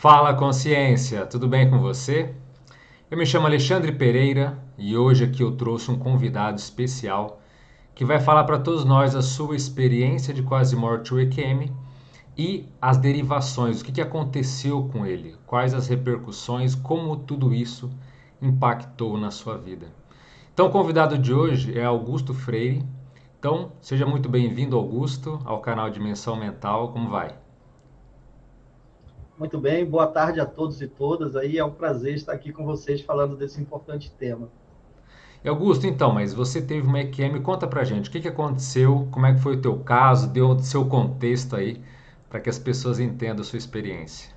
Fala consciência, tudo bem com você? Eu me chamo Alexandre Pereira e hoje aqui eu trouxe um convidado especial que vai falar para todos nós a sua experiência de quase morte UEQM e as derivações, o que aconteceu com ele, quais as repercussões, como tudo isso impactou na sua vida. Então, o convidado de hoje é Augusto Freire. Então, seja muito bem-vindo, Augusto, ao canal Dimensão Mental. Como vai? Muito bem, boa tarde a todos e todas. Aí é um prazer estar aqui com vocês falando desse importante tema. E Augusto, então, mas você teve uma EQM, conta pra gente, o que aconteceu, como é que foi o teu caso, deu o seu contexto aí, para que as pessoas entendam a sua experiência.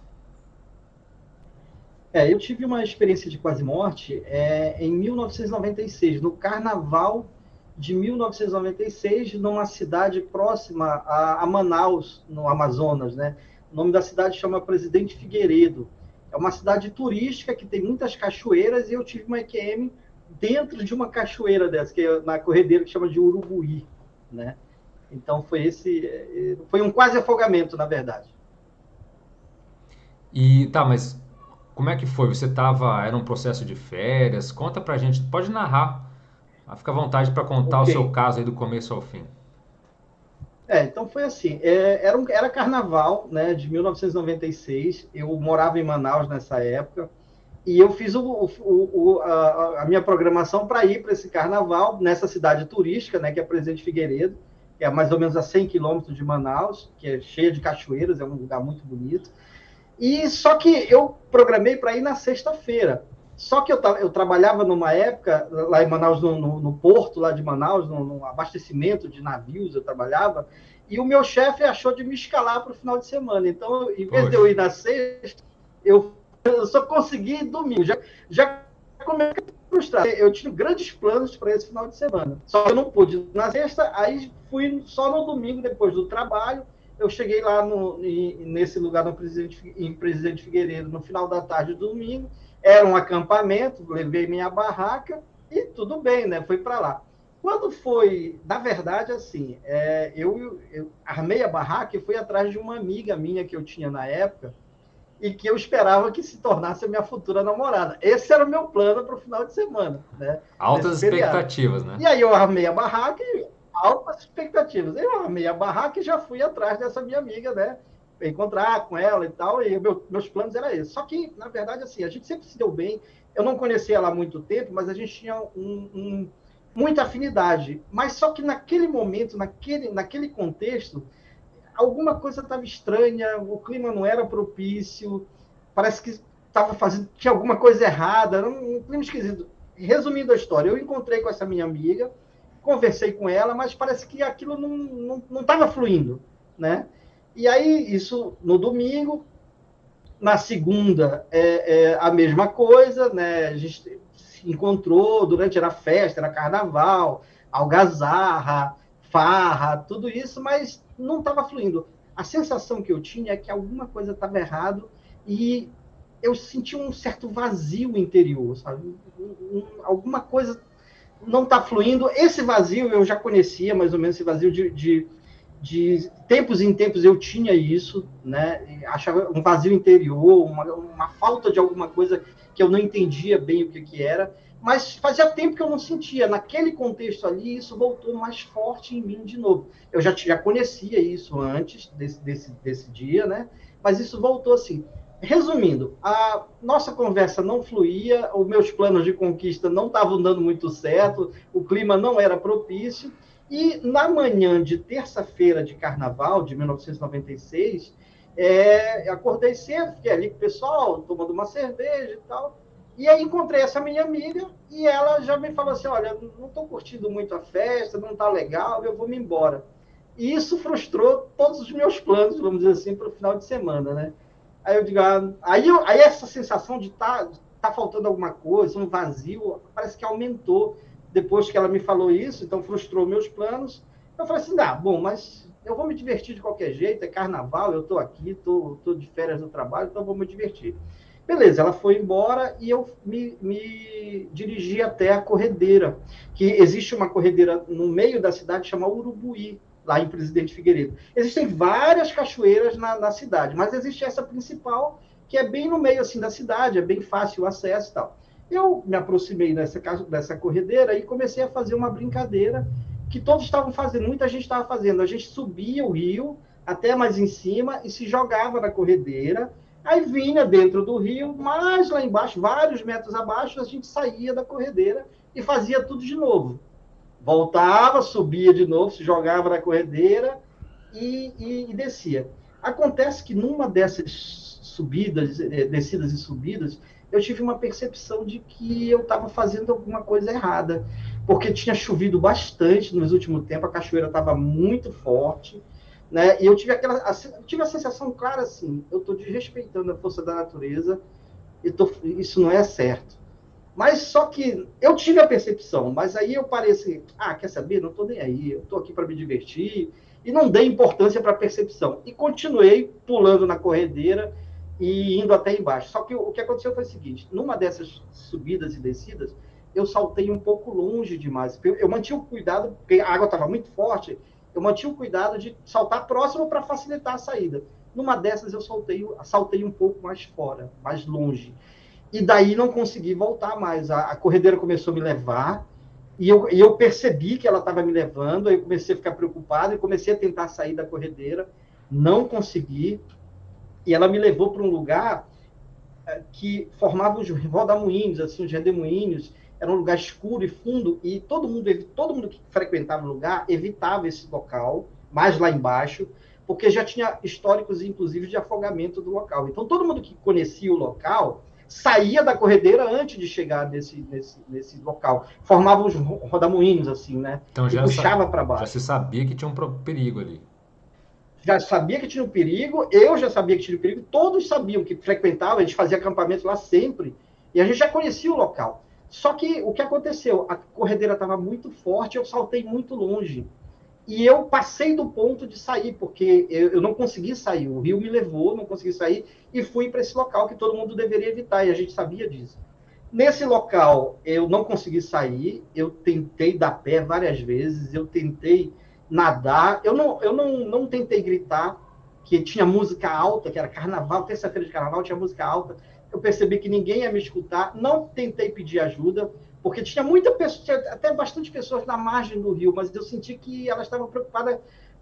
Eu tive uma experiência de quase morte em 1996, no Carnaval de 1996, numa cidade próxima a Manaus, no Amazonas, né? O nome da cidade chama Presidente Figueiredo. É uma cidade turística que tem muitas cachoeiras e eu tive uma EQM dentro de uma cachoeira dessa, que é na corredeira que chama de Urubuí, né? Então foi um quase afogamento, na verdade. E tá, mas como é que foi? Você tava, era um processo de férias? Conta pra gente, pode narrar, fica à vontade para contar o Ok. seu caso aí do começo ao fim. Então foi assim, era carnaval, né, de 1996, eu morava em Manaus nessa época, e eu fiz a minha programação para ir para esse carnaval, nessa cidade turística, né, que é Presidente Figueiredo, que é mais ou menos a 100 quilômetros de Manaus, que é cheia de cachoeiras, é um lugar muito bonito. E só que eu programei para ir na sexta-feira. Só que eu trabalhava numa época, lá em Manaus, no porto lá de Manaus, no abastecimento de navios, eu trabalhava, e o meu chefe achou de me escalar para o final de semana. Então, em vez de eu Poxa, ir na sexta, eu só consegui ir domingo. Já comecei frustrado. Eu tinha grandes planos para esse final de semana. Só que eu não pude ir na sexta, aí fui só no domingo, depois do trabalho. Eu cheguei lá nesse lugar em Presidente Figueiredo no final da tarde do domingo. Era um acampamento, levei minha barraca e tudo bem, né? Fui para lá. Quando foi, na verdade, assim, eu armei a barraca e fui atrás de uma amiga minha que eu tinha na época e que eu esperava que se tornasse a minha futura namorada. Esse era o meu plano para o final de semana, né? altas Nesse feriado. expectativas, né? E aí eu armei a barraca e altas expectativas. Eu armei a barraca e já fui atrás dessa minha amiga, né? Encontrar com ela e tal, e meus planos eram esses. Só que, na verdade, assim, a gente sempre se deu bem. Eu não conhecia ela há muito tempo, mas a gente tinha muita afinidade. Mas só que naquele momento, naquele contexto, alguma coisa estava estranha, o clima não era propício, parece que tinha alguma coisa errada, era um clima esquisito. Resumindo a história, eu encontrei com essa minha amiga, conversei com ela, mas parece que aquilo não estava fluindo, né? E aí, isso no domingo, na segunda, a mesma coisa, né? A gente se encontrou durante, era festa, era carnaval, algazarra, farra, tudo isso, mas não estava fluindo. A sensação que eu tinha é que alguma coisa estava errado e eu senti um certo vazio interior, sabe? Alguma coisa não está fluindo. Esse vazio eu já conhecia, mais ou menos, esse vazio de tempos em tempos eu tinha isso, né? Achava um vazio interior, uma falta de alguma coisa que eu não entendia bem o que era, mas fazia tempo que eu não sentia. Naquele contexto ali, isso voltou mais forte em mim de novo. Eu já conhecia isso antes desse dia, né? Mas isso voltou assim. Resumindo, a nossa conversa não fluía, os meus planos de conquista não estavam dando muito certo, o clima não era propício, e na manhã de terça-feira de carnaval de 1996, acordei cedo, fiquei ali com o pessoal, tomando uma cerveja e tal. E aí encontrei essa minha amiga e ela já me falou assim: olha, não estou curtindo muito a festa, não está legal, eu vou me embora. E isso frustrou todos os meus planos, vamos dizer assim, para o final de semana, né? Aí eu digo, aí essa sensação de tá faltando alguma coisa, um vazio, parece que aumentou depois que ela me falou isso, então frustrou meus planos. Eu falei assim, bom, mas eu vou me divertir de qualquer jeito, é carnaval, eu estou aqui, estou de férias no trabalho, então eu vou me divertir. Beleza, ela foi embora e eu me dirigi até a corredeira, que existe uma corredeira no meio da cidade chamada Urubuí, lá em Presidente Figueiredo. Existem várias cachoeiras na cidade, mas existe essa principal, que é bem no meio assim da cidade, é bem fácil o acesso e tal. Eu me aproximei dessa corredeira e comecei a fazer uma brincadeira que todos estavam fazendo, muita gente estava fazendo. A gente subia o rio até mais em cima e se jogava na corredeira. Aí vinha dentro do rio, mas lá embaixo, vários metros abaixo, a gente saía da corredeira e fazia tudo de novo. Voltava, subia de novo, se jogava na corredeira e descia. Acontece que numa dessas subidas, descidas e subidas, eu tive uma percepção de que eu estava fazendo alguma coisa errada, porque tinha chovido bastante nos últimos tempos, a cachoeira estava muito forte, né? E eu tive a sensação clara assim, eu estou desrespeitando a força da natureza, isso não é certo. Mas só que eu tive a percepção, mas aí eu parei assim, quer saber? Não estou nem aí, eu estou aqui para me divertir, e não dei importância para a percepção. E continuei pulando na corredeira e indo até embaixo. Só que o que aconteceu foi o seguinte, numa dessas subidas e descidas, eu saltei um pouco longe demais. Eu mantive o cuidado, porque a água estava muito forte, eu mantive o cuidado de saltar próximo para facilitar a saída. Numa dessas eu saltei um pouco mais fora, mais longe. E daí não consegui voltar mais. A corredeira começou a me levar, e eu percebi que ela estava me levando, aí eu comecei a ficar preocupado, e comecei a tentar sair da corredeira, não consegui, e ela me levou para um lugar que formava os rodamuinhos, assim, os redemoinhos, era um lugar escuro e fundo, e todo mundo que frequentava o lugar evitava esse local, mais lá embaixo, porque já tinha históricos, inclusive, de afogamento do local. Então, todo mundo que conhecia o local saía da corredeira antes de chegar nesse local. Formava os rodamuinhos, assim, né? Então E puxava para já baixo. se sabia que tinha um perigo ali. Já sabia que tinha um perigo, eu já sabia que tinha um perigo, todos sabiam que frequentavam, a gente fazia acampamento lá sempre, e a gente já conhecia o local. Só que o que aconteceu? A corredeira estava muito forte, eu saltei muito longe. E eu passei do ponto de sair, porque eu não consegui sair. O rio me levou, não consegui sair, e fui para esse local que todo mundo deveria evitar, e a gente sabia disso. Nesse local, eu não consegui sair, eu tentei dar pé várias vezes, eu tentei nadar, eu não tentei gritar, que tinha música alta, que era carnaval, terça-feira de carnaval, tinha música alta, eu percebi que ninguém ia me escutar, não tentei pedir ajuda, porque tinha tinha até bastante pessoas na margem do rio, mas eu senti que elas estavam preocupadas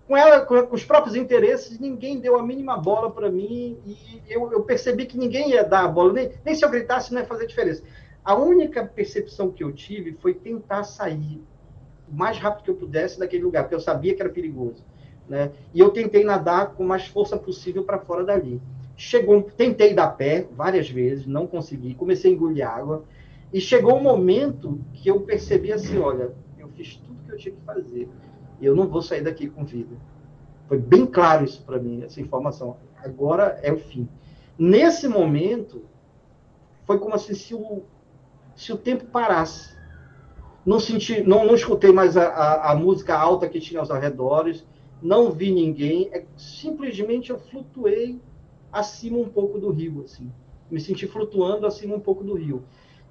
com ela, com os próprios interesses, ninguém deu a mínima bola para mim, e eu percebi que ninguém ia dar a bola, nem se eu gritasse não ia fazer diferença. A única percepção que eu tive foi tentar sair o mais rápido que eu pudesse daquele lugar, porque eu sabia que era perigoso, né? E eu tentei nadar com mais força possível para fora dali. Tentei dar pé várias vezes, não consegui, comecei a engolir água, e chegou um momento que eu percebi assim, olha, eu fiz tudo que eu tinha que fazer, e eu não vou sair daqui com vida. Foi bem claro isso para mim, essa informação. Agora é o fim. Nesse momento, foi como assim, se o tempo parasse. Não escutei mais a música alta que tinha aos arredores, não vi ninguém, simplesmente eu flutuei acima um pouco do rio, assim. Me senti flutuando acima um pouco do rio.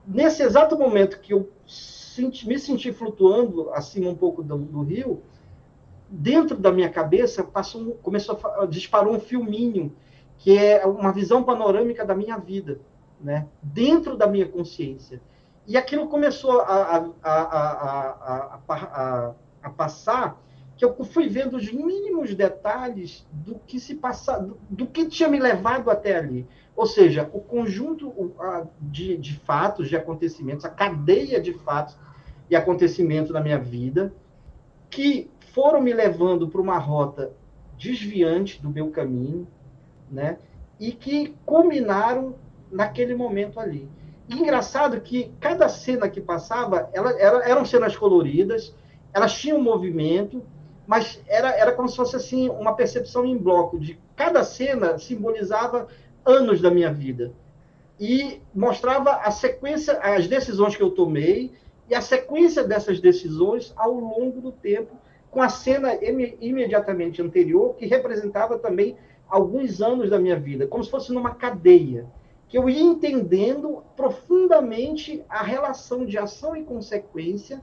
Nesse exato momento que eu me senti flutuando acima um pouco do rio, dentro da minha cabeça disparou um filminho, que é uma visão panorâmica da minha vida, né? Dentro da minha consciência. E aquilo começou a passar, que eu fui vendo os mínimos detalhes do que se passava, do que tinha me levado até ali. Ou seja, o conjunto de fatos, de acontecimentos, a cadeia de fatos e acontecimentos na minha vida, que foram me levando para uma rota desviante do meu caminho, né? E que culminaram naquele momento ali. E engraçado que cada cena que passava, eram cenas coloridas, elas tinham movimento, mas era como se fosse assim uma percepção em bloco de cada cena simbolizava anos da minha vida e mostrava a sequência, as decisões que eu tomei e a sequência dessas decisões ao longo do tempo, com a cena imediatamente anterior, que representava também alguns anos da minha vida, como se fosse numa cadeia, que eu ia entendendo profundamente a relação de ação e consequência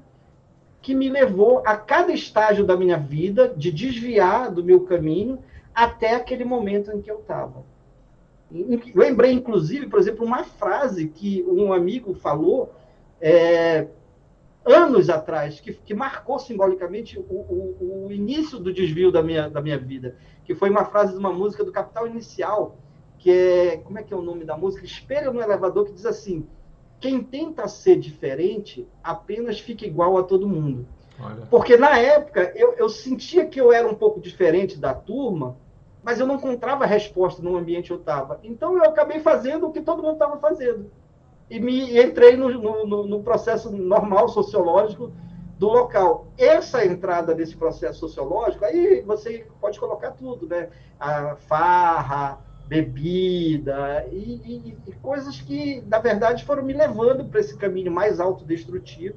que me levou a cada estágio da minha vida, de desviar do meu caminho, até aquele momento em que eu estava. Lembrei, inclusive, por exemplo, uma frase que um amigo falou anos atrás, que marcou simbolicamente o início do desvio da minha vida, que foi uma frase de uma música do Capital Inicial, que é, como é que é o nome da música? Espelho no Elevador, que diz assim: quem tenta ser diferente apenas fica igual a todo mundo. Olha. Porque na época eu sentia que eu era um pouco diferente da turma, mas eu não encontrava resposta no ambiente que eu estava. Então eu acabei fazendo o que todo mundo estava fazendo. E entrei no processo normal sociológico do local. Essa entrada nesse processo sociológico, aí você pode colocar tudo, né? A farra, bebida e coisas que, na verdade, foram me levando para esse caminho mais autodestrutivo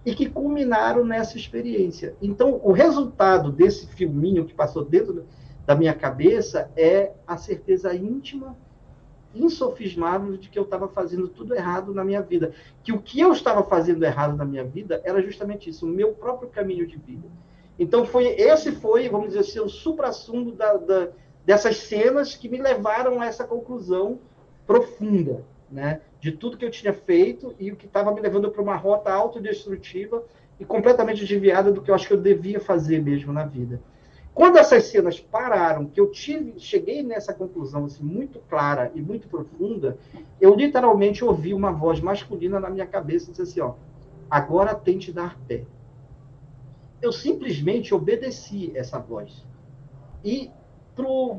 e que culminaram nessa experiência. Então, o resultado desse filminho que passou dentro da minha cabeça é a certeza íntima, insofismável, de que eu estava fazendo tudo errado na minha vida. Que o que eu estava fazendo errado na minha vida era justamente isso, o meu próprio caminho de vida. Então, esse foi, vamos dizer assim, o suprassumo dessas cenas que me levaram a essa conclusão profunda, né? De tudo que eu tinha feito e o que estava me levando para uma rota autodestrutiva e completamente desviada do que eu acho que eu devia fazer mesmo na vida. Quando essas cenas pararam, que eu cheguei nessa conclusão assim, muito clara e muito profunda, eu literalmente ouvi uma voz masculina na minha cabeça e disse assim, ó, agora tente dar pé. Eu simplesmente obedeci essa voz. E,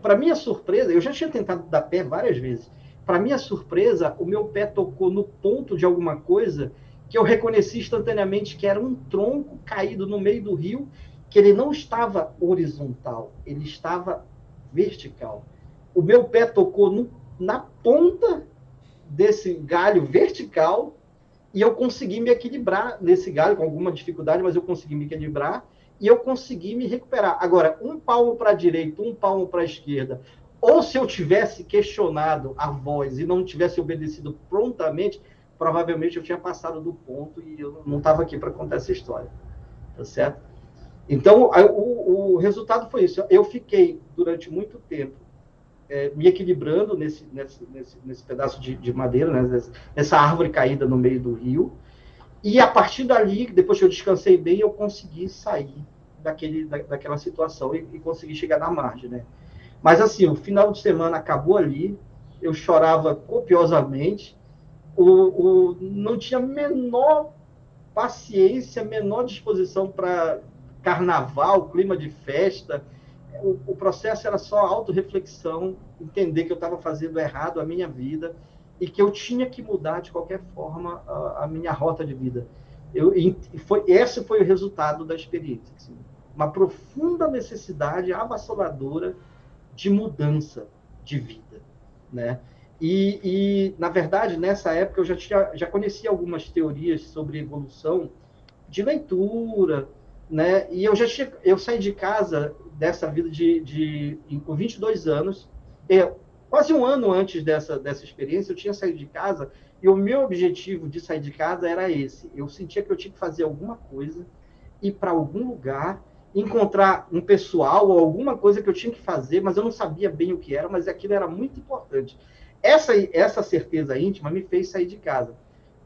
para minha surpresa, eu já tinha tentado dar pé várias vezes. Para minha surpresa, o meu pé tocou no ponto de alguma coisa que eu reconheci instantaneamente que era um tronco caído no meio do rio, que ele não estava horizontal, ele estava vertical. O meu pé tocou na ponta desse galho vertical e eu consegui me equilibrar nesse galho, com alguma dificuldade, mas eu consegui me equilibrar e eu consegui me recuperar. Agora, um palmo para a direita, um palmo para a esquerda, ou se eu tivesse questionado a voz e não tivesse obedecido prontamente, provavelmente eu tinha passado do ponto e eu não estava aqui para contar essa história. Tá certo? Então, o resultado foi isso. Eu fiquei, durante muito tempo, me equilibrando nesse pedaço de madeira, né? Nessa árvore caída no meio do rio. E, a partir dali, depois que eu descansei bem, eu consegui sair daquela situação e consegui chegar na margem, né? Mas, assim, o final de semana acabou ali, eu chorava copiosamente, não tinha a menor paciência, menor disposição para carnaval, clima de festa. O processo era só autorreflexão, entender que eu estava fazendo errado a minha vida e que eu tinha que mudar de qualquer forma a minha rota de vida. Esse foi o resultado da experiência. Assim, uma profunda necessidade avassaladora de mudança de vida, né? Na verdade, nessa época, eu já conhecia algumas teorias sobre evolução de leitura, né? E eu saí de casa dessa vida com 22 anos, quase um ano antes dessa experiência, eu tinha saído de casa e o meu objetivo de sair de casa era esse. Eu sentia que eu tinha que fazer alguma coisa, ir para algum lugar, encontrar um pessoal ou alguma coisa que eu tinha que fazer, mas eu não sabia bem o que era, mas aquilo era muito importante. Essa certeza íntima me fez sair de casa.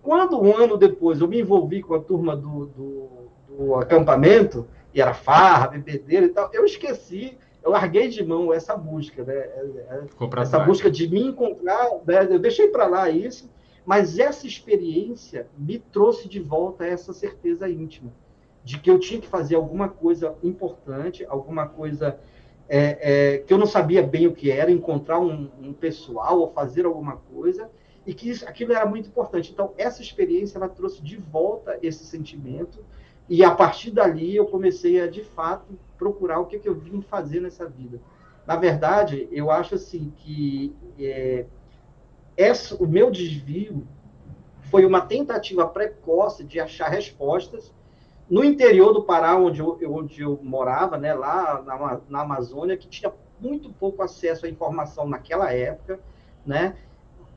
Quando, um ano depois, eu me envolvi com a turma do acampamento, e era farra, bebedeira e tal, eu esqueci, eu larguei de mão essa busca, né? Essa busca de me encontrar, né? Eu deixei para lá isso, mas essa experiência me trouxe de volta essa certeza íntima de que eu tinha que fazer alguma coisa importante, alguma coisa que eu não sabia bem o que era, encontrar um pessoal ou fazer alguma coisa, e que aquilo era muito importante. Então, essa experiência ela trouxe de volta esse sentimento, e a partir dali eu comecei a, de fato, procurar o que eu vim fazer nessa vida. Na verdade, eu acho assim que o meu desvio foi uma tentativa precoce de achar respostas no interior do Pará, onde eu morava, né, lá na Amazônia, que tinha muito pouco acesso à informação naquela época, né?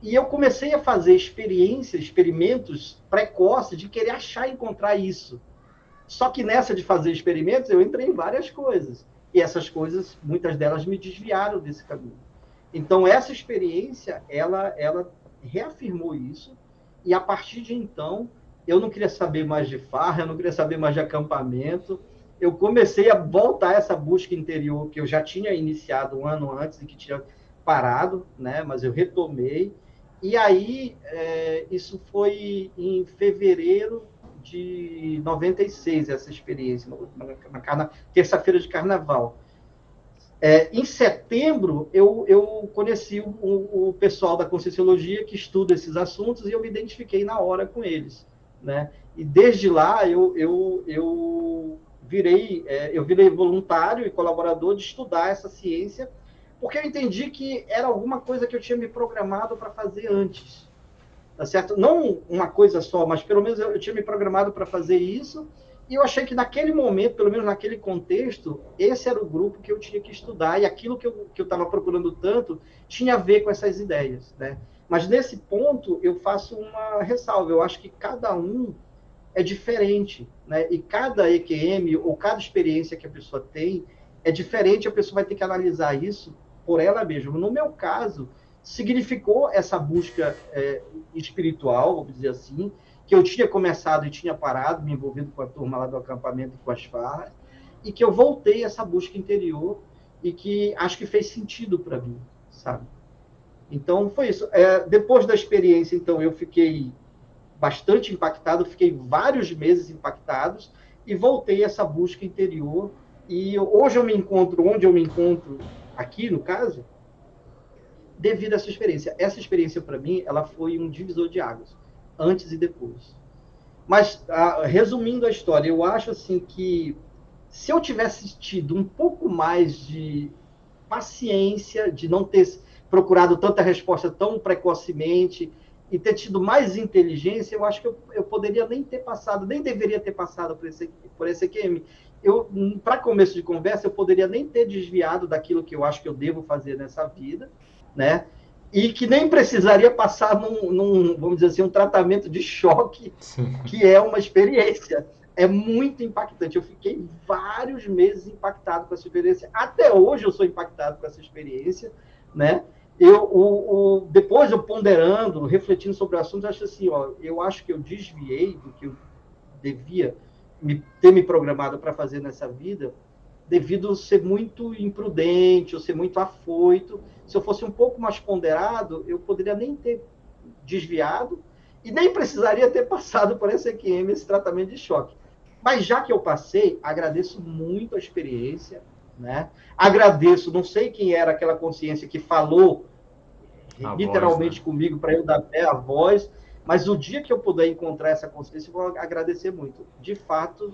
E eu comecei a fazer experimentos precoces de querer achar e encontrar isso. Só que nessa de fazer experimentos, eu entrei em várias coisas. E essas coisas, muitas delas me desviaram desse caminho. Então, essa experiência, ela reafirmou isso, e a partir de então, eu não queria saber mais de farra, eu não queria saber mais de acampamento, eu comecei a voltar a essa busca interior que eu já tinha iniciado um ano antes e que tinha parado, né? Mas eu retomei. E aí, isso foi em fevereiro de 96, essa experiência, na terça-feira de carnaval. Em setembro, eu conheci o pessoal da Conscienciologia que estuda esses assuntos e eu me identifiquei na hora com eles, né? E desde lá eu virei voluntário e colaborador de estudar essa ciência, porque eu entendi que era alguma coisa que eu tinha me programado para fazer antes, tá certo? Não uma coisa só, mas pelo menos eu tinha me programado para fazer isso, e eu achei que naquele momento, pelo menos naquele contexto, esse era o grupo que eu tinha que estudar, e aquilo que eu estava procurando tanto tinha a ver com essas ideias, né? Mas nesse ponto eu faço uma ressalva, eu acho que cada um é diferente, né? E cada EQM ou cada experiência que a pessoa tem é diferente, a pessoa vai ter que analisar isso por ela mesma. No meu caso, significou essa busca espiritual, vamos dizer assim, que eu tinha começado e tinha parado, me envolvido com a turma lá do acampamento e com as farras, e que eu voltei a essa busca interior e que acho que fez sentido para mim, sabe? Então, foi isso. Depois da experiência, então, eu fiquei bastante impactado, fiquei vários meses impactados e voltei a essa busca interior. E hoje eu me encontro onde eu me encontro aqui, no caso, devido a essa experiência. Essa experiência, para mim, ela foi um divisor de águas, antes e depois. Mas, resumindo a história, eu acho assim que se eu tivesse tido um pouco mais de paciência, de não ter procurado tanta resposta tão precocemente e ter tido mais inteligência, eu acho que eu poderia nem ter passado, nem deveria ter passado por esse EQM. Para começo de conversa, eu poderia nem ter desviado daquilo que eu acho que eu devo fazer nessa vida, né? E que nem precisaria passar vamos dizer assim, um tratamento de choque, Sim. que é uma experiência. É muito impactante. Eu fiquei vários meses impactado com essa experiência. Até hoje eu sou impactado com essa experiência, né? Depois eu ponderando, refletindo sobre o assunto, acho assim, eu acho que eu desviei do que eu devia ter me programado para fazer nessa vida, devido a ser muito imprudente, ou ser muito afoito. Se eu fosse um pouco mais ponderado, eu poderia nem ter desviado e nem precisaria ter passado por esse EQM, esse tratamento de choque. Mas já que eu passei, agradeço muito a experiência, né? Agradeço, não sei quem era aquela consciência que falou A voz, né? literalmente comigo para eu dar pé à voz, mas o dia que eu puder encontrar essa consciência, eu vou agradecer muito. De fato,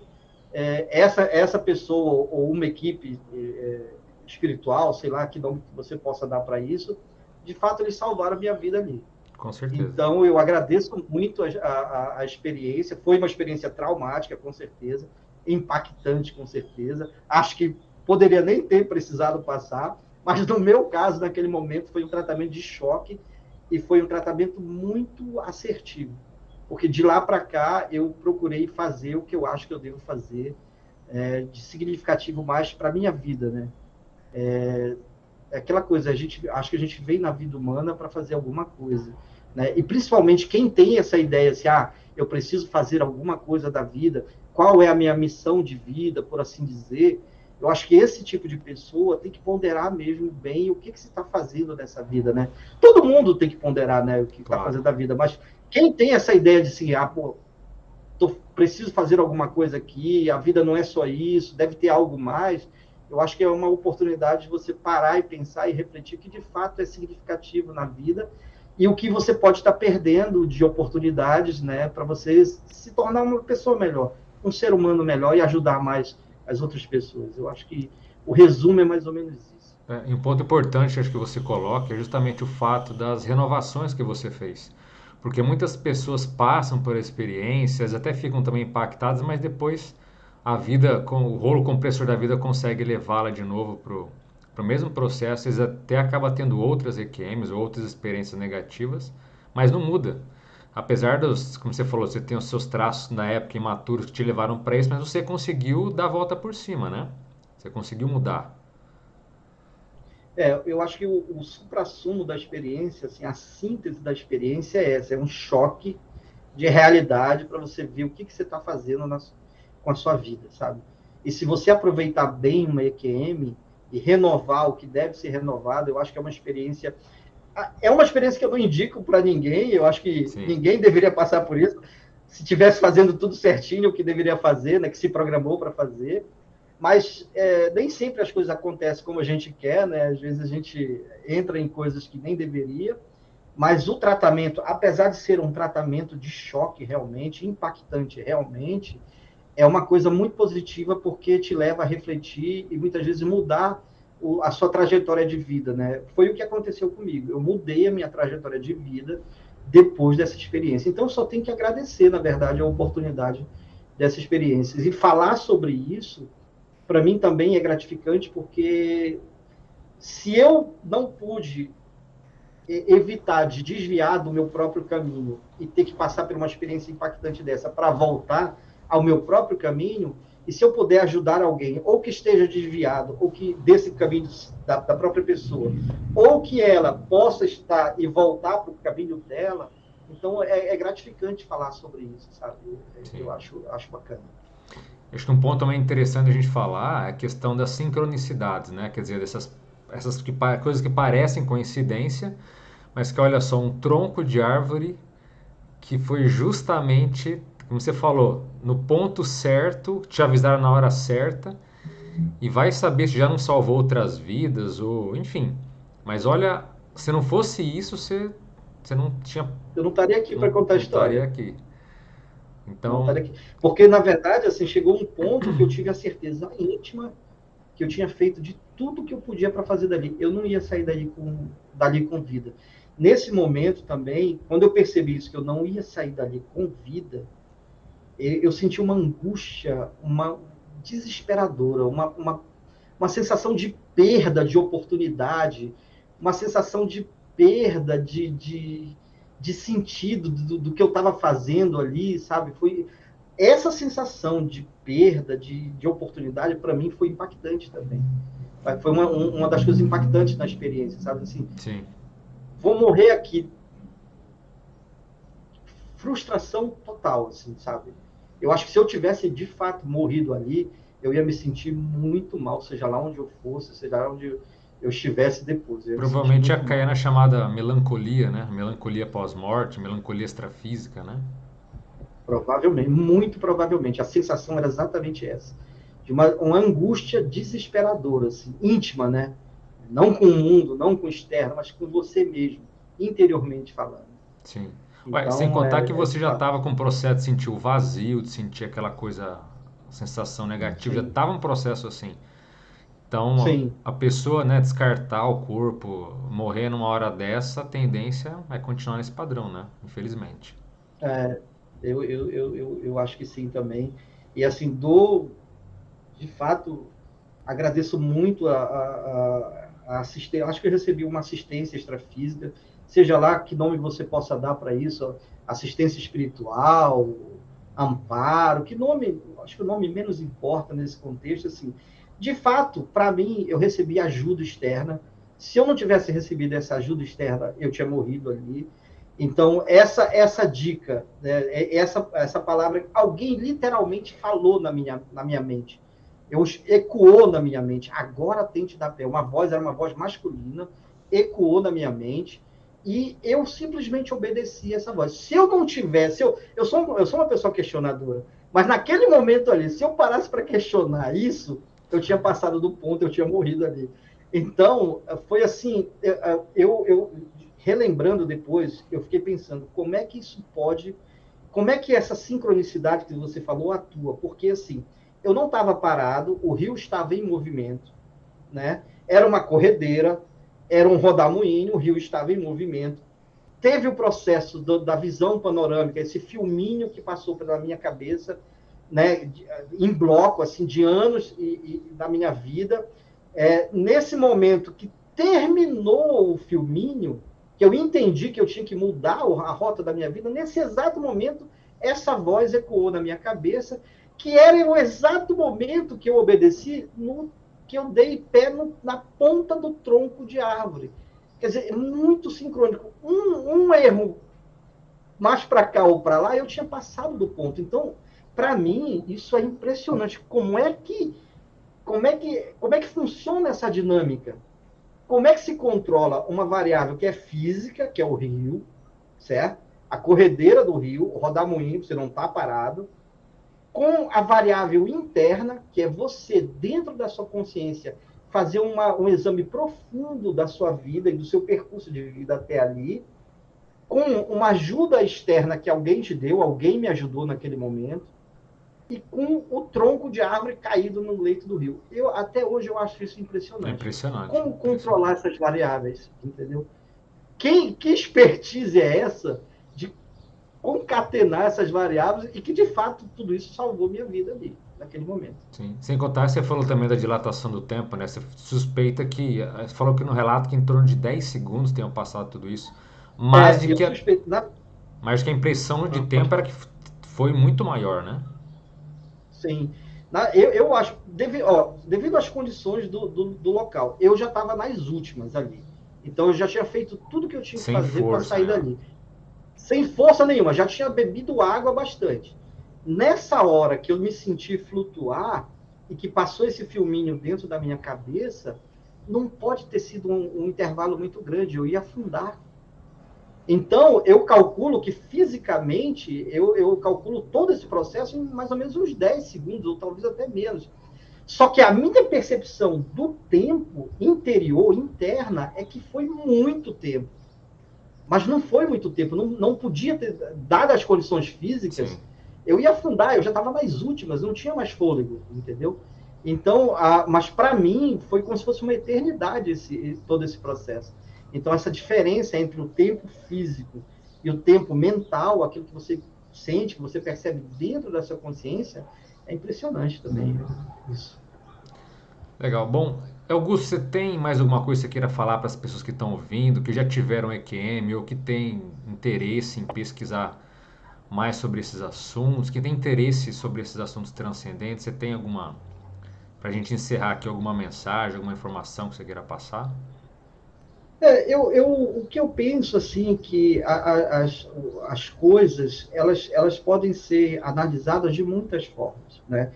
essa pessoa ou uma equipe espiritual, sei lá que nome que você possa dar para isso, de fato eles salvaram a minha vida ali. Com certeza. Então, eu agradeço muito a experiência. Foi uma experiência traumática, com certeza, impactante, com certeza. Acho que poderia nem ter precisado passar, mas no meu caso, naquele momento, foi um tratamento de choque e foi um tratamento muito assertivo. Porque de lá para cá, eu procurei fazer o que eu acho que eu devo fazer de significativo mais para a minha vida, né? É aquela coisa, acho que a gente veio na vida humana para fazer alguma coisa, né? E principalmente quem tem essa ideia assim, eu preciso fazer alguma coisa da vida, qual é a minha missão de vida, por assim dizer, eu acho que esse tipo de pessoa tem que ponderar mesmo bem o que você está fazendo nessa vida, né? Todo mundo tem que ponderar, né, o que está Claro. fazendo da vida, mas quem tem essa ideia de assim, preciso fazer alguma coisa aqui, a vida não é só isso, deve ter algo mais, eu acho que é uma oportunidade de você parar e pensar e refletir o que de fato é significativo na vida e o que você pode estar perdendo de oportunidades, né, para você se tornar uma pessoa melhor, um ser humano melhor e ajudar mais as outras pessoas. Eu acho que o resumo é mais ou menos isso. E um ponto importante, acho que você coloca, é justamente o fato das renovações que você fez. Porque muitas pessoas passam por experiências, até ficam também impactadas, mas depois a vida, o rolo compressor da vida consegue levá-la de novo para o mesmo processo, eles até acabam tendo outras EQMs, outras experiências negativas, mas não muda. Apesar dos, como você falou, você tem os seus traços na época imaturos que te levaram para isso, mas você conseguiu dar a volta por cima, né? Você conseguiu mudar. Eu acho que o suprassumo da experiência, assim, a síntese da experiência é essa, é um choque de realidade para você ver o que você está fazendo com a sua vida, sabe? E se você aproveitar bem uma EQM e renovar o que deve ser renovado, eu acho que é uma experiência que eu não indico para ninguém, eu acho que Sim, ninguém deveria passar por isso, se estivesse fazendo tudo certinho o que deveria fazer, né, que se programou para fazer, mas nem sempre as coisas acontecem como a gente quer, né? Às vezes a gente entra em coisas que nem deveria, mas o tratamento, apesar de ser um tratamento de choque realmente, impactante realmente, é uma coisa muito positiva porque te leva a refletir e muitas vezes mudar a sua trajetória de vida, né? Foi o que aconteceu comigo. Eu mudei a minha trajetória de vida depois dessa experiência. Então, só tenho que agradecer, na verdade, a oportunidade dessa experiência. E falar sobre isso, para mim também é gratificante, porque se eu não pude evitar de desviar do meu próprio caminho e ter que passar por uma experiência impactante dessa para voltar ao meu próprio caminho, e se eu puder ajudar alguém, ou que esteja desviado, ou que desse caminho da própria pessoa, ou que ela possa estar e voltar para o caminho dela, então é gratificante falar sobre isso, sabe? Eu sim. acho bacana. Acho que um ponto também interessante a gente falar é a questão das sincronicidades, né? Quer dizer, essas coisas que parecem coincidência, mas que olha só, um tronco de árvore que foi justamente, como você falou, no ponto certo, te avisaram na hora certa, e vai saber se já não salvou outras vidas, ou enfim. Mas olha, se não fosse isso, você não tinha, Eu não estaria aqui para não, contar a não estaria história. aqui. Não Então, estaria aqui. Porque, na verdade, assim, chegou um ponto que eu tive a certeza íntima que eu tinha feito de tudo que eu podia para fazer dali. Eu não ia sair dali com vida. Nesse momento também, quando eu percebi isso, que eu não ia sair dali com vida, eu senti uma angústia, uma desesperadora, uma sensação de perda de oportunidade, uma sensação de perda de sentido do que eu estava fazendo ali, sabe? Foi essa sensação de perda de oportunidade, para mim, foi impactante também. Foi uma das coisas impactantes na experiência, sabe? Assim, sim. vou morrer aqui. Frustração total, assim, sabe? Eu acho que se eu tivesse de fato morrido ali, eu ia me sentir muito mal, seja lá onde eu fosse, seja lá onde eu estivesse depois. Eu ia me sentir Provavelmente ia muito cair mal. na chamada melancolia, né? Melancolia pós-morte, melancolia extrafísica, né? Provavelmente, muito provavelmente. A sensação era exatamente essa. De uma angústia desesperadora, assim, íntima, né? Não com o mundo, não com o externo, mas com você mesmo, interiormente falando. Sim. Ué, sem Então, contar que de você já fato. estava com o processo de sentir o vazio, de sentir aquela coisa, sensação negativa, já Sim, estava um processo assim. Então, sim. a pessoa, né, descartar o corpo, morrer numa hora dessa, a tendência é continuar nesse padrão, né? Infelizmente. Eu acho que sim também. E assim, de fato, agradeço muito a assistência. Acho que eu recebi uma assistência extrafísica, seja lá que nome você possa dar para isso, assistência espiritual, amparo, que nome, acho que o nome menos importa nesse contexto, assim. De fato, para mim, eu recebi ajuda externa. Se eu não tivesse recebido essa ajuda externa, eu tinha morrido ali. Então, essa dica, né, essa palavra, alguém literalmente falou na minha mente. Ecoou na minha mente. Agora tente dar pé. Era uma voz masculina, ecoou na minha mente e eu simplesmente obedeci essa voz. Se eu não tivesse, eu sou uma pessoa questionadora, mas naquele momento ali, se eu parasse para questionar isso, eu tinha passado do ponto, eu tinha morrido ali. Então, foi assim, relembrando depois, eu fiquei pensando, como é que essa sincronicidade que você falou atua? Porque, assim, eu não estava parado, o rio estava em movimento, né? Era uma corredeira, era um rodamuinho, o rio estava em movimento. Teve o processo da visão panorâmica, esse filminho que passou pela minha cabeça, né, em bloco, assim, de anos da minha vida. Nesse momento que terminou o filminho, que eu entendi que eu tinha que mudar a rota da minha vida, nesse exato momento, essa voz ecoou na minha cabeça, que era o exato momento que eu obedeci no que eu dei pé na ponta do tronco de árvore. Quer dizer, é muito sincrônico. Um erro mais para cá ou para lá, eu tinha passado do ponto. Então, para mim, isso é impressionante. Como é que funciona essa dinâmica? Como é que se controla uma variável que é física, que é o rio, certo? A corredeira do rio, o rodamuinho, você não está parado, com a variável interna, que é você, dentro da sua consciência, fazer um exame profundo da sua vida e do seu percurso de vida até ali, com uma ajuda externa que alguém te deu, alguém me ajudou naquele momento, e com o tronco de árvore caído no leito do rio. Até hoje eu acho isso É impressionante. impressionante. Como controlar essas variáveis, entendeu? Que expertise é essa de concatenar essas variáveis e que, de fato, tudo isso salvou minha vida ali, naquele momento. Sim. Sem contar, você falou também da dilatação do tempo, né? Você suspeita que, você falou que no relato que em torno de 10 segundos tenham passado tudo isso, mas de Eu que suspeito. mas que a impressão de Pode tempo era falar. que foi muito maior, né? Sim. Eu acho, devido às condições do local, eu já estava nas últimas ali. Então, eu já tinha feito tudo que eu tinha que Sem fazer para força, sair né? dali. Sem força nenhuma, já tinha bebido água bastante. Nessa hora que eu me senti flutuar e que passou esse filminho dentro da minha cabeça, não pode ter sido um intervalo muito grande, eu ia afundar. Então, eu calculo que fisicamente, eu calculo todo esse processo em mais ou menos uns 10 segundos, ou talvez até menos. Só que a minha percepção do tempo interior, interna, é que foi muito tempo. Mas não foi muito tempo, não podia ter, dadas as condições Sim. físicas, eu ia afundar, eu já estava nas últimas, não tinha mais fôlego, entendeu? Então, mas para mim, foi como se fosse uma eternidade todo esse processo. Então, essa diferença entre o tempo físico e o tempo mental, aquilo que você sente, que você percebe dentro da sua consciência, é impressionante também. Isso. Legal. Bom, Augusto, você tem mais alguma coisa que você queira falar para as pessoas que estão ouvindo, que já tiveram EQM ou que têm interesse em pesquisar mais sobre esses assuntos, que tem interesse sobre esses assuntos transcendentes? Você tem alguma, para a gente encerrar aqui, alguma mensagem, alguma informação que você queira passar? O que eu penso assim que as coisas elas podem ser analisadas de muitas formas, né?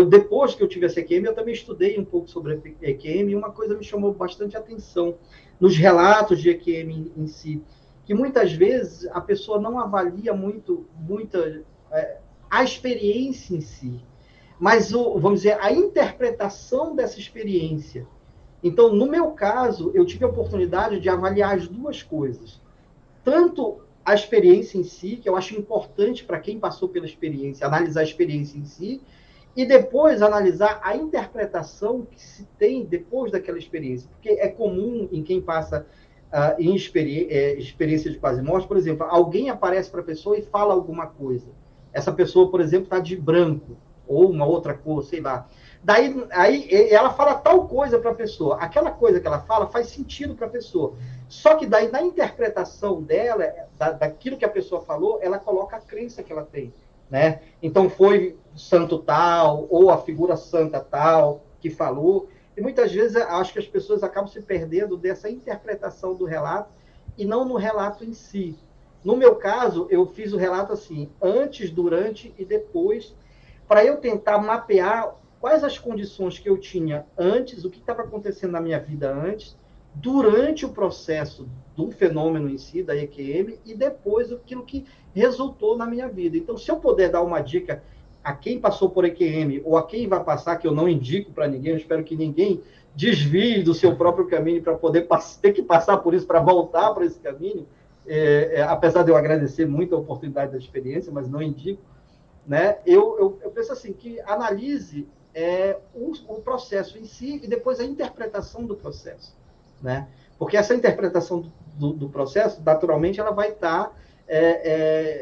Depois que eu tive essa EQM, eu também estudei um pouco sobre a EQM e uma coisa me chamou bastante atenção nos relatos de EQM em si, que muitas vezes a pessoa não avalia a experiência em si, mas vamos dizer a interpretação dessa experiência. Então, no meu caso, eu tive a oportunidade de avaliar as duas coisas. Tanto a experiência em si, que eu acho importante para quem passou pela experiência, analisar a experiência em si, e depois analisar a interpretação que se tem depois daquela experiência. Porque é comum em quem passa em experiência de quase morte, por exemplo, alguém aparece para a pessoa e fala alguma coisa. Essa pessoa, por exemplo, está de branco, ou uma outra cor, sei lá. Aí ela fala tal coisa para a pessoa. Aquela coisa que ela fala faz sentido para a pessoa. Só que daí, na interpretação dela, daquilo que a pessoa falou, ela coloca a crença que ela tem. Né? Então, foi santo tal, ou a figura santa tal, que falou. E muitas vezes acho que as pessoas acabam se perdendo dessa interpretação do relato e não no relato em si. No meu caso, eu fiz o relato assim, antes, durante e depois, para eu tentar mapear quais as condições que eu tinha antes, o que estava acontecendo na minha vida antes, durante o processo do fenômeno em si, da EQM, e depois aquilo que resultou na minha vida. Então, se eu puder dar uma dica a quem passou por EQM ou a quem vai passar, que eu não indico para ninguém, eu espero que ninguém desvie do seu próprio caminho para poder ter que passar por isso, para voltar para esse caminho, apesar de eu agradecer muito a oportunidade da experiência, mas não indico, né? Eu penso assim, que analise o processo em si e depois a interpretação do processo, né? Porque essa interpretação do processo, naturalmente, ela vai estar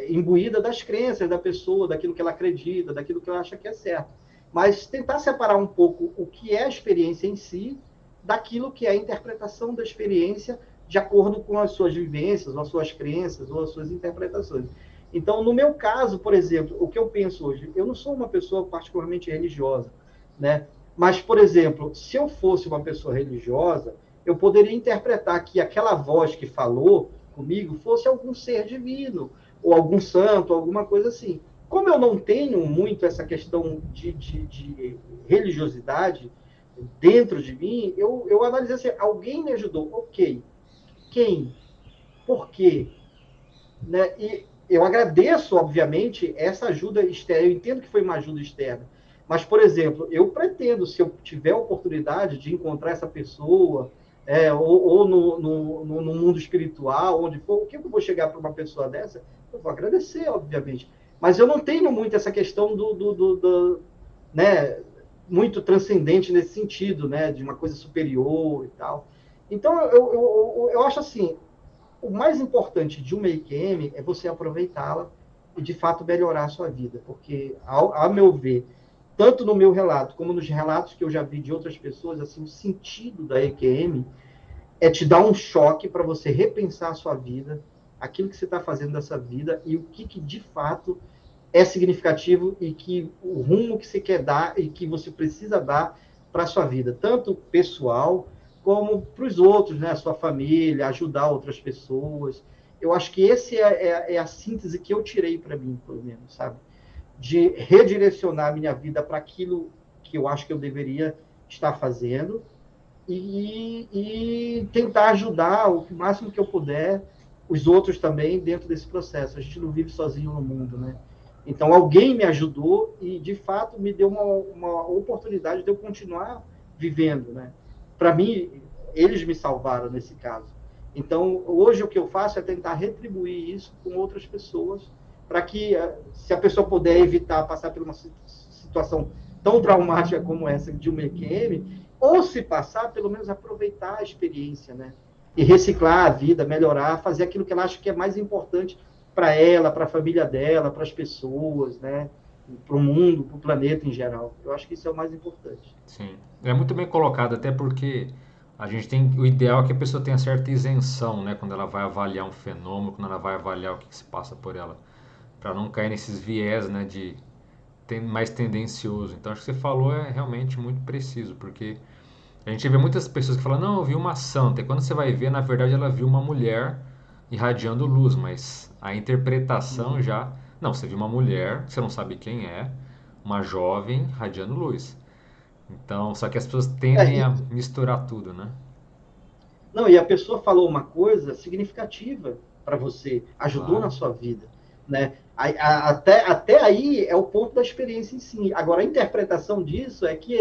imbuída das crenças da pessoa, daquilo que ela acredita, daquilo que ela acha que é certo. Mas tentar separar um pouco o que é a experiência em si daquilo que é a interpretação da experiência de acordo com as suas vivências, ou as suas crenças, ou as suas interpretações. Então, no meu caso, por exemplo, o que eu penso hoje, eu não sou uma pessoa particularmente religiosa, né? Mas, por exemplo, se eu fosse uma pessoa religiosa, eu poderia interpretar que aquela voz que falou comigo fosse algum ser divino, ou algum santo, alguma coisa assim. Como eu não tenho muito essa questão de religiosidade dentro de mim, eu analisei assim, alguém me ajudou, ok. Quem? Por quê? Né? E eu agradeço, obviamente, essa ajuda externa. Eu entendo que foi uma ajuda externa. Mas, por exemplo, eu pretendo, se eu tiver a oportunidade de encontrar essa pessoa, ou no mundo espiritual, onde for, o que eu vou chegar para uma pessoa dessa? Eu vou agradecer, obviamente. Mas eu não tenho muito essa questão né, muito transcendente nesse sentido, né, de uma coisa superior e tal. Então, eu acho assim, o mais importante de uma EQM é você aproveitá-la e, de fato, melhorar a sua vida. Porque, a meu ver, tanto no meu relato, como nos relatos que eu já vi de outras pessoas, assim, o sentido da EQM é te dar um choque para você repensar a sua vida, aquilo que você está fazendo dessa vida e o que de fato é significativo e que o rumo que você quer dar e que você precisa dar para a sua vida, tanto pessoal como para os outros, né? A sua família, ajudar outras pessoas. Eu acho que esse é a síntese que eu tirei para mim, pelo menos, sabe? De redirecionar a minha vida para aquilo que eu acho que eu deveria estar fazendo e tentar ajudar o máximo que eu puder os outros também dentro desse processo. A gente não vive sozinho no mundo, né? Então, alguém me ajudou e, de fato, me deu uma oportunidade de eu continuar vivendo, né? Para mim, eles me salvaram nesse caso. Então, hoje o que eu faço é tentar retribuir isso com outras pessoas, para que, se a pessoa puder evitar passar por uma situação tão traumática como essa de uma EQM, ou se passar, pelo menos aproveitar a experiência, né? E reciclar a vida, melhorar, fazer aquilo que ela acha que é mais importante para ela, para a família dela, para as pessoas, né? Para o mundo, para o planeta em geral. Eu acho que isso é o mais importante. Sim. É muito bem colocado, até porque a gente tem o ideal é que a pessoa tenha certa isenção, né, quando ela vai avaliar um fenômeno, quando ela vai avaliar o que se passa por ela, para não cair nesses viés, né, de mais tendencioso. Então, acho que você falou é realmente muito preciso, porque a gente vê muitas pessoas que falam, não, eu vi uma santa, e quando você vai ver, na verdade, ela viu uma mulher irradiando luz, mas a interpretação Uhum. já, não, você viu uma mulher, você não sabe quem é, uma jovem irradiando luz. Então, só que as pessoas É, tendem a misturar tudo, né? não, e a pessoa falou uma coisa significativa para você, ajudou na Claro. sua vida, né? Até aí é o ponto da experiência em si. Agora, a interpretação disso é que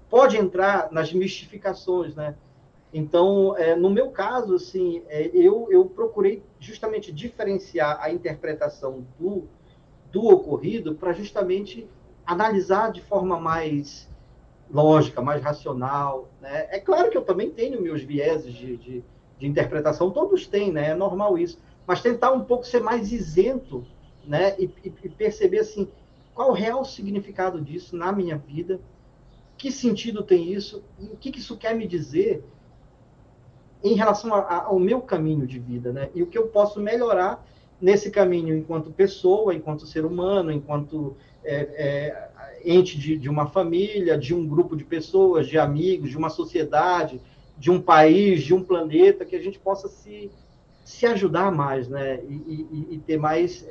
pode entrar nas mistificações, né? Então, no meu caso, assim, eu procurei justamente diferenciar a interpretação do ocorrido para justamente analisar de forma mais lógica, mais racional. Né? É claro que eu também tenho meus vieses de interpretação, todos têm, né? É normal isso. Mas tentar um pouco ser mais isento, né? E perceber assim, qual o real significado disso na minha vida, que sentido tem isso, e o que isso quer me dizer em relação ao meu caminho de vida, né? E o que eu posso melhorar nesse caminho enquanto pessoa, enquanto ser humano, enquanto ente de uma família, de um grupo de pessoas, de amigos, de uma sociedade, de um país, de um planeta, que a gente possa se ajudar mais, né? E ter mais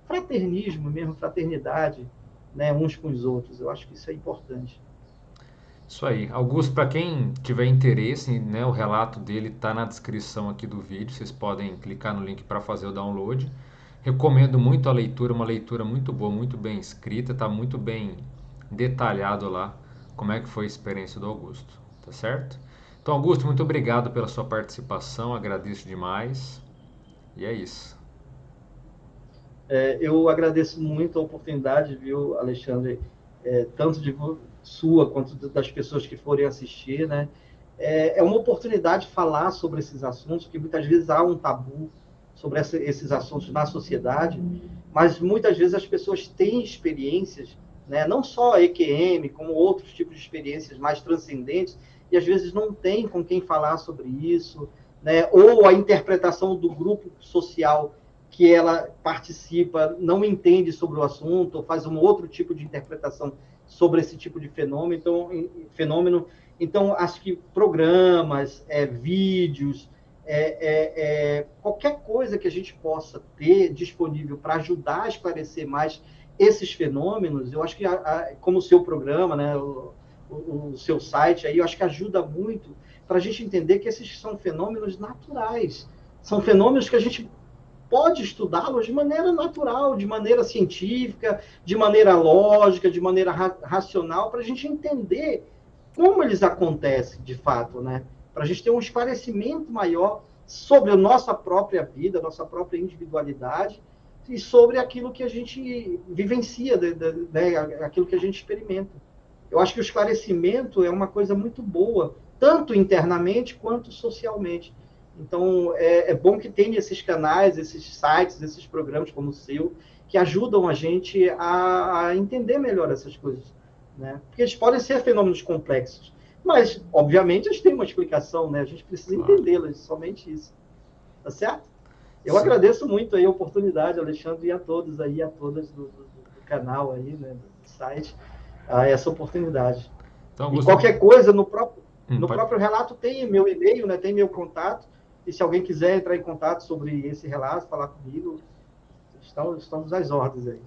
fraternismo mesmo, fraternidade, né? Uns com os outros. Eu acho que isso é importante. Isso aí. Augusto, para quem tiver interesse, né, o relato dele está na descrição aqui do vídeo. Vocês podem clicar no link para fazer o download. Recomendo muito a leitura, uma leitura muito boa, muito bem escrita, está muito bem detalhado lá como é que foi a experiência do Augusto, tá certo? Então, Augusto, muito obrigado pela sua participação, agradeço demais. E é isso. Eu agradeço muito a oportunidade, viu, Alexandre, tanto de sua quanto das pessoas que forem assistir, né? É uma oportunidade de falar sobre esses assuntos, porque muitas vezes há um tabu sobre esses assuntos na sociedade, mas muitas vezes as pessoas têm experiências, né? Não só a EQM, como outros tipos de experiências mais transcendentes, e às vezes não tem com quem falar sobre isso, né? Ou a interpretação do grupo social que ela participa não entende sobre o assunto, ou faz um outro tipo de interpretação sobre esse tipo de fenômeno. Então, acho que programas, vídeos, qualquer coisa que a gente possa ter disponível para ajudar a esclarecer mais esses fenômenos, eu acho que, como o seu programa, né, o seu site, aí, eu acho que ajuda muito para a gente entender que esses são fenômenos naturais, são fenômenos que a gente pode estudá-los de maneira natural, de maneira científica, de maneira lógica, de maneira racional, para a gente entender como eles acontecem de fato, né? Para a gente ter um esclarecimento maior sobre a nossa própria vida, a nossa própria individualidade e sobre aquilo que a gente vivencia, né? Aquilo que a gente experimenta. Eu acho que o esclarecimento é uma coisa muito boa, tanto internamente quanto socialmente. Então, é bom que tenha esses canais, esses sites, esses programas como o seu, que ajudam a gente a entender melhor essas coisas, né? Porque eles podem ser fenômenos complexos, mas, obviamente, eles têm uma explicação, né? A gente precisa entendê-las, somente isso. Tá certo? Eu agradeço muito aí a oportunidade, Alexandre, e a todos aí, a todas do canal aí, né, do site, essa oportunidade. Então, e qualquer coisa, no próprio relato tem meu e-mail, né, tem meu contato, e se alguém quiser entrar em contato sobre esse relato, falar comigo, estamos às ordens aí.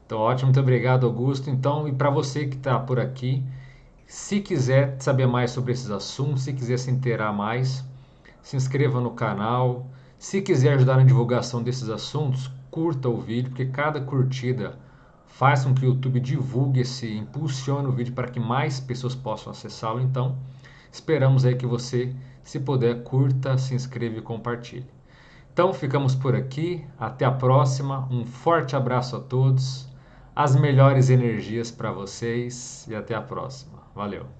Então, ótimo, muito obrigado, Augusto. Então, e para você que está por aqui, se quiser saber mais sobre esses assuntos, se quiser se inteirar mais, se inscreva no canal. Se quiser ajudar na divulgação desses assuntos, curta o vídeo, porque cada curtida faz com que o YouTube divulgue impulsione o vídeo para que mais pessoas possam acessá-lo. Então, esperamos aí que você, se puder, curta, se inscreva e compartilhe. Então, ficamos por aqui. Até a próxima. Um forte abraço a todos. As melhores energias para vocês e até a próxima. Valeu!